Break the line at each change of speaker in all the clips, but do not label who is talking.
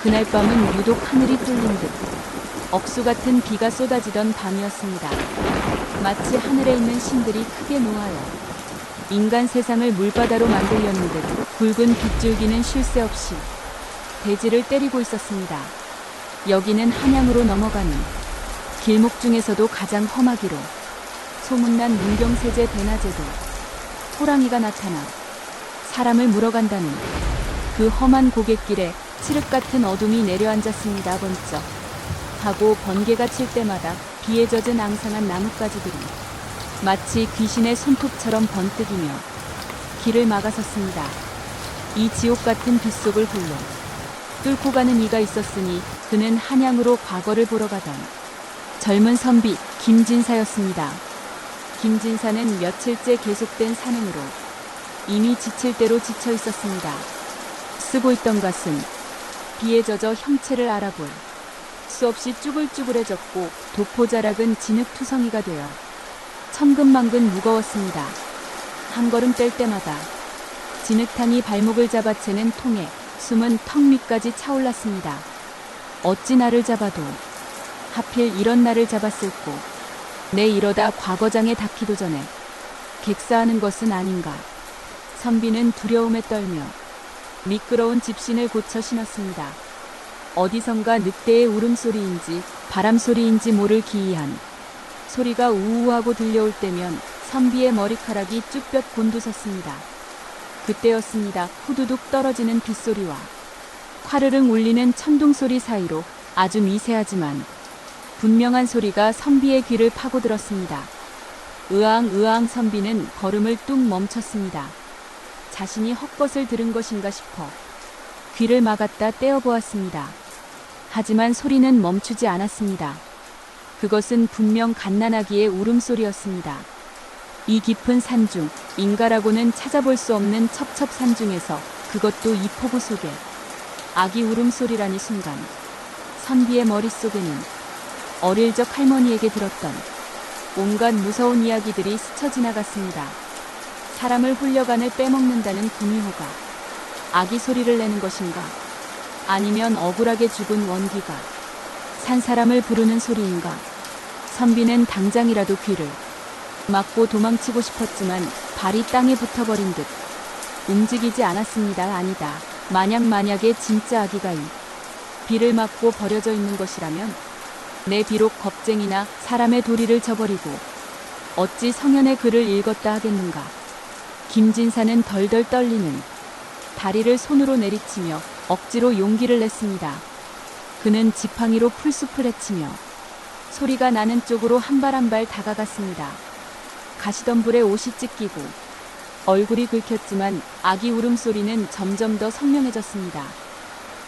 그날 밤은 유독 하늘이 뚫린 듯 억수 같은 비가 쏟아지던 밤이었습니다. 마치 하늘에 있는 신들이 크게 노하여 인간 세상을 물바다로 만들려는 듯 굵은 빗줄기는 쉴 새 없이 대지를 때리고 있었습니다. 여기는 한양으로 넘어가는 길목 중에서도 가장 험하기로 소문난 문경세제 대낮에도 호랑이가 나타나 사람을 물어간다는 그 험한 고갯길에 칠흑 같은 어둠이 내려앉았습니다. 번쩍 하고 번개가 칠 때마다 비에 젖은 앙상한 나뭇가지들이 마치 귀신의 손톱처럼 번뜩이며 길을 막아섰습니다. 이 지옥 같은 빗속을 홀로 뚫고 가는 이가 있었으니 그는 한양으로 과거를 보러 가던 젊은 선비 김진사였습니다. 김진사는 며칠째 계속된 산행으로 이미 지칠 대로 지쳐 있었습니다. 쓰고 있던 것은 비에 젖어 형체를 알아볼 수없이 쭈글쭈글해졌고 도포자락은 진흙투성이가 되어 천근만근 무거웠습니다. 한 걸음 뗄 때마다 진흙탕이 발목을 잡아채는 통에 숨은 턱 밑까지 차올랐습니다. 어찌 나를 잡아도 하필 이런 나를 잡았을꼬. 내 이러다 과거장에 닿기도 전에 객사하는 것은 아닌가. 선비는 두려움에 떨며 미끄러운 집신을 고쳐 신었습니다. 어디선가 늑대의 울음소리인지 바람소리인지 모를 기이한 소리가 우우하고 들려올 때면 선비의 머리카락이 쭈뼛 곤두섰습니다. 그때였습니다. 후두둑 떨어지는 빗소리와 화르릉 울리는 천둥소리 사이로 아주 미세하지만 분명한 소리가 선비의 귀를 파고들었습니다. 으앙 선비는 걸음을 뚝 멈췄습니다. 자신이 헛것을 들은 것인가 싶어 귀를 막았다 떼어보았습니다. 하지만 소리는 멈추지 않았습니다. 그것은 분명 갓난아기의 울음소리였습니다. 이 깊은 산중, 인가라고는 찾아볼 수 없는 첩첩산 중에서 그것도 이 폭우 속에 아기 울음소리라니 순간 선비의 머릿속에는 어릴 적 할머니에게 들었던 온갖 무서운 이야기들이 스쳐 지나갔습니다. 사람을 훌려간을 빼먹는다는 구미호가 아기 소리를 내는 것인가? 아니면 억울하게 죽은 원귀가 산 사람을 부르는 소리인가? 선비는 당장이라도 귀를 막고 도망치고 싶었지만 발이 땅에 붙어버린 듯 움직이지 않았습니다. 아니다. 만약에 진짜 아기가 이 비를 맞고 버려져 있는 것이라면 내 비록 겁쟁이나 사람의 도리를 저버리고 어찌 성현의 글을 읽었다 하겠는가. 김진사는 덜덜 떨리는 다리를 손으로 내리치며 억지로 용기를 냈습니다. 그는 지팡이로 풀숲을 헤치며 소리가 나는 쪽으로 한 발 한 발 다가갔습니다. 가시덤불에 옷이 찢기고 얼굴이 긁혔지만 아기 울음소리는 점점 더 선명해졌습니다.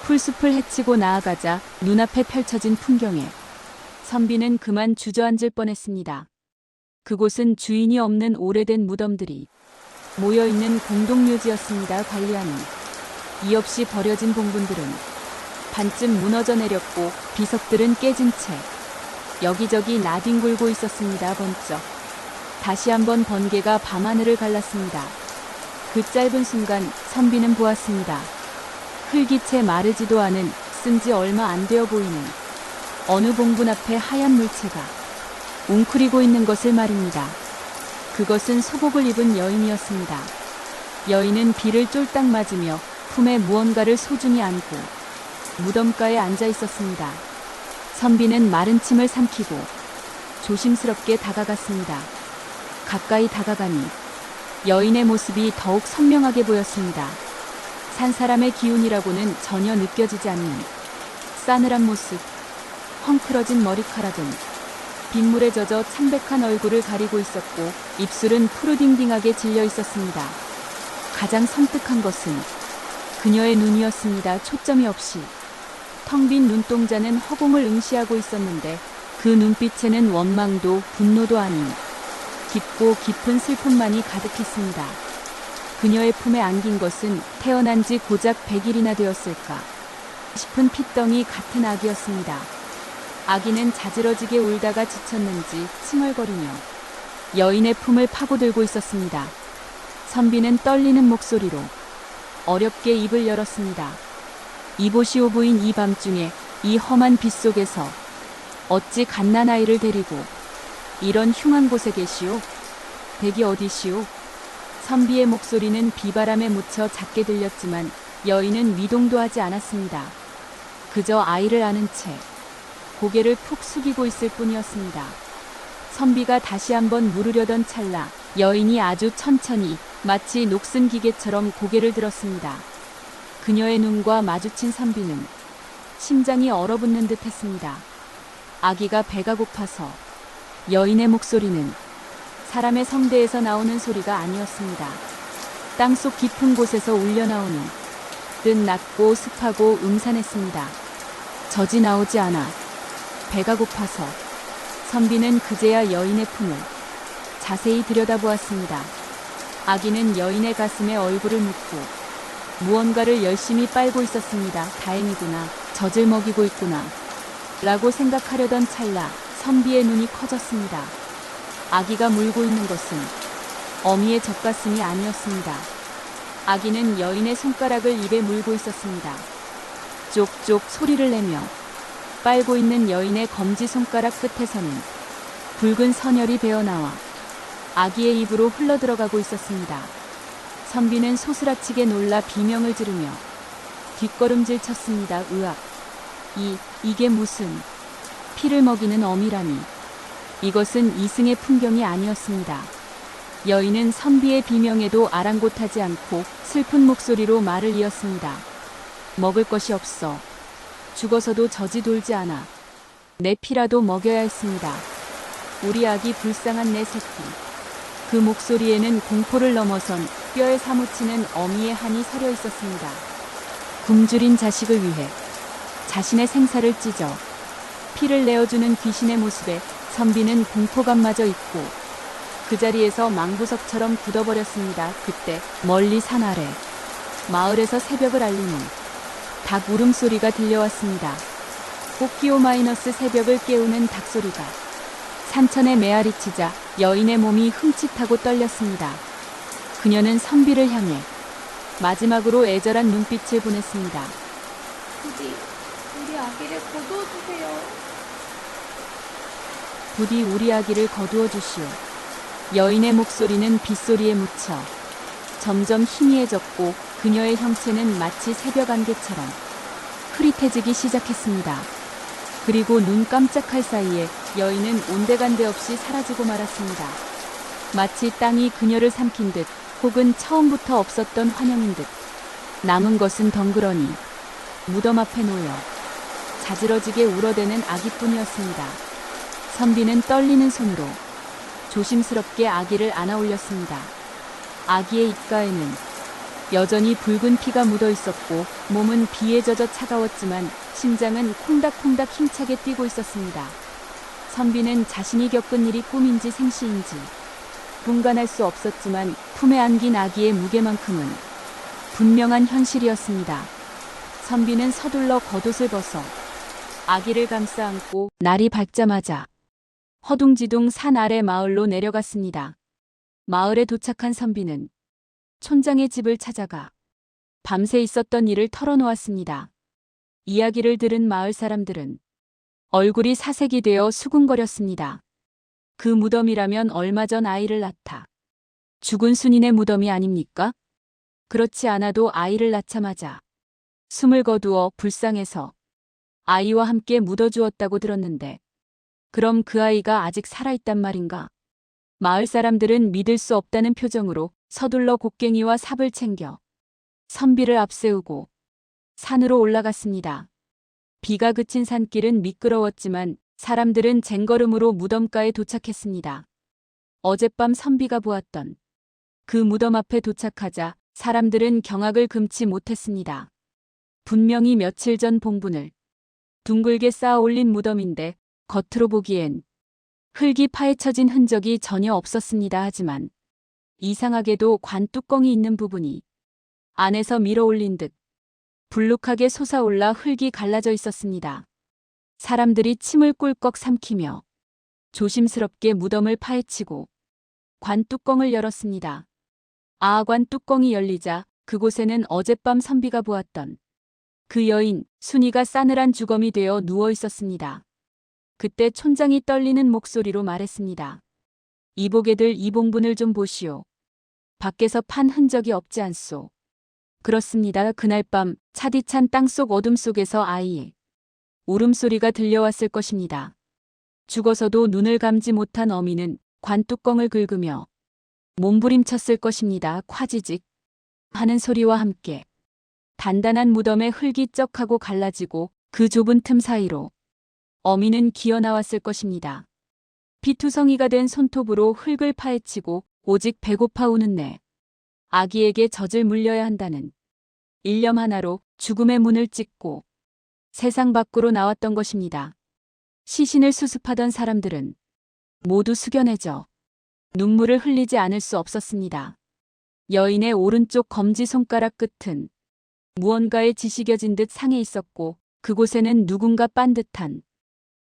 풀숲을 헤치고 나아가자 눈앞에 펼쳐진 풍경에 선비는 그만 주저앉을 뻔했습니다. 그곳은 주인이 없는 오래된 무덤들이 모여있는 공동묘지였습니다. 관리하는 이 없이 버려진 봉분들은 반쯤 무너져 내렸고 비석들은 깨진 채 여기저기 나뒹굴고 있었습니다. 번쩍 다시 한번 번개가 밤하늘을 갈랐습니다. 그 짧은 순간 선비는 보았습니다. 흙이 채 마르지도 않은 쓴 지 얼마 안 되어 보이는 어느 봉분 앞에 하얀 물체가 웅크리고 있는 것을 말입니다. 그것은 소복을 입은 여인이었습니다. 여인은 비를 쫄딱 맞으며 품에 무언가를 소중히 안고 무덤가에 앉아 있었습니다. 선비는 마른 침을 삼키고 조심스럽게 다가갔습니다. 가까이 다가가니 여인의 모습이 더욱 선명하게 보였습니다. 산 사람의 기운이라고는 전혀 느껴지지 않는 싸늘한 모습, 헝클어진 머리카락은 빗물에 젖어 창백한 얼굴을 가리고 있었고 입술은 푸르딩딩하게 질려 있었습니다. 가장 섬뜩한 것은 그녀의 눈이었습니다. 초점이 없이 텅 빈 눈동자는 허공을 응시하고 있었는데 그 눈빛에는 원망도 분노도 아닌 깊고 깊은 슬픔만이 가득했습니다. 그녀의 품에 안긴 것은 태어난 지 고작 100일이나 되었을까 싶은 핏덩이 같은 아기였습니다. 아기는 자지러지게 울다가 지쳤는지 칭얼거리며 여인의 품을 파고들고 있었습니다. 선비는 떨리는 목소리로 어렵게 입을 열었습니다. 이보시오 부인, 이 밤중에 이 험한 빛 속에서 어찌 갓난아이를 데리고 이런 흉한 곳에 계시오? 댁이 어디시오? 선비의 목소리는 비바람에 묻혀 작게 들렸지만 여인은 미동도 하지 않았습니다. 그저 아이를 안은 채 고개를 푹 숙이고 있을 뿐이었습니다. 선비가 다시 한번 물으려던 찰나 여인이 아주 천천히 마치 녹슨 기계처럼 고개를 들었습니다. 그녀의 눈과 마주친 선비는 심장이 얼어붙는 듯 했습니다. 아기가 배가 고파서. 여인의 목소리는 사람의 성대에서 나오는 소리가 아니었습니다. 땅속 깊은 곳에서 울려나오는 듯 낮고 습하고 음산했습니다. 젖이 나오지 않아. 배가 고파서. 선비는 그제야 여인의 품을 자세히 들여다보았습니다. 아기는 여인의 가슴에 얼굴을 묻고 무언가를 열심히 빨고 있었습니다. 다행이구나. 젖을 먹이고 있구나. 라고 생각하려던 찰나 선비의 눈이 커졌습니다. 아기가 물고 있는 것은 어미의 젖가슴이 아니었습니다. 아기는 여인의 손가락을 입에 물고 있었습니다. 쪽쪽 소리를 내며 빨고 있는 여인의 검지손가락 끝에서는 붉은 선혈이 배어나와 아기의 입으로 흘러들어가고 있었습니다. 선비는 소스라치게 놀라 비명을 지르며 뒷걸음질 쳤습니다. 으악! 이게 무슨 피를 먹이는 어미라니. 이것은 이승의 풍경이 아니었습니다. 여인은 선비의 비명에도 아랑곳하지 않고 슬픈 목소리로 말을 이었습니다. 먹을 것이 없어. 죽어서도 젖이 돌지 않아. 내 피라도 먹여야 했습니다. 우리 아기, 불쌍한 내 새끼. 그 목소리에는 공포를 넘어선 뼈에 사무치는 어미의 한이 서려 있었습니다. 굶주린 자식을 위해 자신의 생사를 찢어 피를 내어주는 귀신의 모습에 선비는 공포감마저 잊고 그 자리에서 망부석처럼 굳어버렸습니다. 그때 멀리 산 아래 마을에서 새벽을 알리는 닭 울음소리가 들려왔습니다. 꽃기호 마이너스 새벽을 깨우는 닭소리가 산천에 메아리치자 여인의 몸이 흠칫하고 떨렸습니다. 그녀는 선비를 향해 마지막으로 애절한 눈빛을 보냈습니다.
부디 우리 아기를 거두어 주세요.
부디 우리 아기를 거두어 주시오. 여인의 목소리는 빗소리에 묻혀 점점 희미해졌고 그녀의 형체는 마치 새벽 안개처럼 흐릿해지기 시작했습니다. 그리고 눈 깜짝할 사이에 여인은 온데간데 없이 사라지고 말았습니다. 마치 땅이 그녀를 삼킨 듯 혹은 처음부터 없었던 환영인 듯. 남은 것은 덩그러니 무덤 앞에 놓여 자지러지게 울어대는 아기뿐이었습니다. 선비는 떨리는 손으로 조심스럽게 아기를 안아 올렸습니다. 아기의 입가에는 여전히 붉은 피가 묻어 있었고 몸은 비에 젖어 차가웠지만 심장은 콩닥콩닥 힘차게 뛰고 있었습니다. 선비는 자신이 겪은 일이 꿈인지 생시인지 분간할 수 없었지만 품에 안긴 아기의 무게만큼은 분명한 현실이었습니다. 선비는 서둘러 겉옷을 벗어 아기를 감싸 안고 날이 밝자마자 허둥지둥 산 아래 마을로 내려갔습니다. 마을에 도착한 선비는 촌장의 집을 찾아가 밤새 있었던 일을 털어놓았습니다. 이야기를 들은 마을 사람들은 얼굴이 사색이 되어 수군거렸습니다. 그 무덤이라면 얼마 전 아이를 낳다 죽은 순인의 무덤이 아닙니까? 그렇지 않아도 아이를 낳자마자 숨을 거두어 불쌍해서 아이와 함께 묻어주었다고 들었는데 그럼 그 아이가 아직 살아있단 말인가? 마을 사람들은 믿을 수 없다는 표정으로 서둘러 곡괭이와 삽을 챙겨 선비를 앞세우고 산으로 올라갔습니다. 비가 그친 산길은 미끄러웠지만 사람들은 쟁걸음으로 무덤가에 도착했습니다. 어젯밤 선비가 보았던 그 무덤 앞에 도착하자 사람들은 경악을 금치 못했습니다. 분명히 며칠 전 봉분을 둥글게 쌓아 올린 무덤인데 겉으로 보기엔 흙이 파헤쳐진 흔적이 전혀 없었습니다. 하지만 이상하게도 관 뚜껑이 있는 부분이 안에서 밀어 올린 듯 불룩하게 솟아올라 흙이 갈라져 있었습니다. 사람들이 침을 꿀꺽 삼키며 조심스럽게 무덤을 파헤치고 관 뚜껑을 열었습니다. 관 뚜껑이 열리자 그곳에는 어젯밤 선비가 보았던 그 여인, 순이가 싸늘한 주검이 되어 누워 있었습니다. 그때 촌장이 떨리는 목소리로 말했습니다. 이보게들 이봉분을 좀 보시오. 밖에서 판 흔적이 없지 않소. 그렇습니다. 그날 밤 차디찬 땅속 어둠 속에서 아이의 울음소리가 들려왔을 것입니다. 죽어서도 눈을 감지 못한 어미는 관뚜껑을 긁으며 몸부림쳤을 것입니다. 콰지직 하는 소리와 함께 단단한 무덤에 흙이 쩍하고 갈라지고 그 좁은 틈 사이로 어미는 기어나왔을 것입니다. 피투성이가 된 손톱으로 흙을 파헤치고 오직 배고파 우는 내 아기에게 젖을 물려야 한다는 일념 하나로 죽음의 문을 찍고 세상 밖으로 나왔던 것입니다. 시신을 수습하던 사람들은 모두 숙연해져 눈물을 흘리지 않을 수 없었습니다. 여인의 오른쪽 검지손가락 끝은 무언가에 지시겨진 듯 상해 있었고 그곳에는 누군가 빤 듯한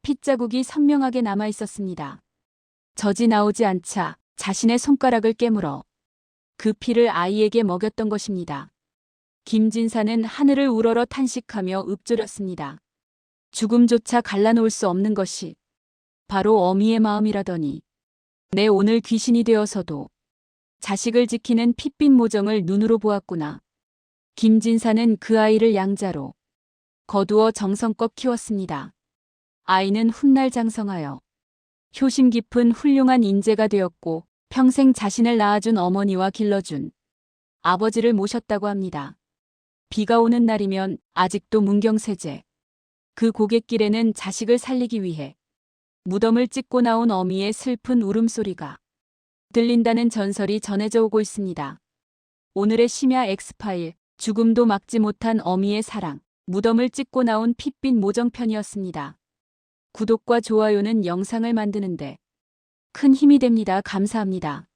핏자국이 선명하게 남아 있었습니다. 젖이 나오지 않자 자신의 손가락을 깨물어 그 피를 아이에게 먹였던 것입니다. 김진사는 하늘을 우러러 탄식하며 읊조렸습니다. 죽음조차 갈라놓을 수 없는 것이 바로 어미의 마음이라더니 내 오늘 귀신이 되어서도 자식을 지키는 핏빛 모정을 눈으로 보았구나. 김진사는 그 아이를 양자로 거두어 정성껏 키웠습니다. 아이는 훗날 장성하여 효심 깊은 훌륭한 인재가 되었고 평생 자신을 낳아준 어머니와 길러준 아버지를 모셨다고 합니다. 비가 오는 날이면 아직도 문경세제 그 고갯길에는 자식을 살리기 위해 무덤을 찍고 나온 어미의 슬픈 울음소리가 들린다는 전설이 전해져 오고 있습니다. 오늘의 심야 엑스파일 죽음도 막지 못한 어미의 사랑 무덤을 찍고 나온 핏빛 모정편이었습니다. 구독과 좋아요는 영상을 만드는데 큰 힘이 됩니다. 감사합니다.